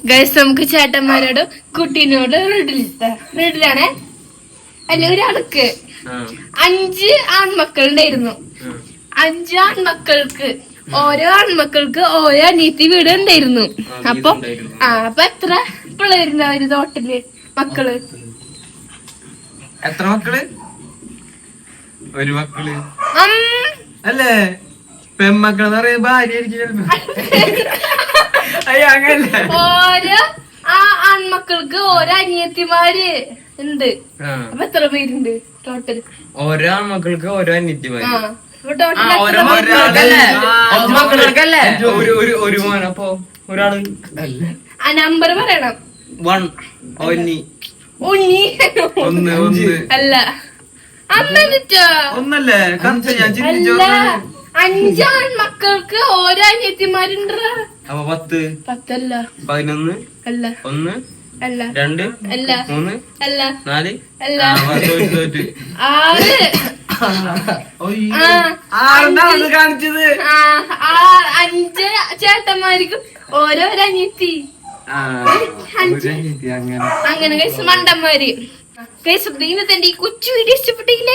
Guys നമുക്ക് ചേട്ടന്മാരോടും കുട്ടീനോട് റീഡിലാണേ. അല്ല, ഒരാൾക്ക് 5 ആൺമക്കൾ ഉണ്ടായിരുന്നു. 5 ആൺമക്കൾക്ക് ഓരോ അനിയത്തി വീട് ഉണ്ടായിരുന്നു. അപ്പൊ എത്ര പിള്ളേരുണ്ടാവും തോട്ടില് മക്കള്? എത്ര മക്കള്? ഒരു മക്കള് അല്ലേ? പെൺമക്കളെന്ന് പറയാ ഭാര്യ അങ്ങനല്ലേ? ഓരോ ആൺമക്കൾക്ക് ഓരോ അനിയത്തിമാര് ഉണ്ട്. അപ്പൊ എത്ര പേരുണ്ട് ടോട്ടൽ? ഓരോ ആൺമക്കൾക്ക് ഓരോ അനിയത്തിമാര്. ഒരു മോൻ. അപ്പൊ ഒരാള് നമ്പർ പറയണം. 1 ഉണ്ണി അല്ല, ഒന്നല്ലേ? ഞാൻ അല്ല, 5 ആൺമക്കൾക്ക് ഓരോ അനിയത്തിമാരുണ്ട്. അപ്പൊ 10 അല്ല, 11 അല്ല, 1 അല്ല, 2 അല്ല, 3 അല്ല, 4 അല്ല, 6 കാണിച്ചത്. 5 ചേട്ടന്മാർക്കും ഓരോ അനിയത്തി. അങ്ങനെ മണ്ടന്മാര്. ഇന്നത്തെ ഈ കൊച്ചു വീഡിയോ ഇഷ്ടപ്പെട്ടെങ്കിൽ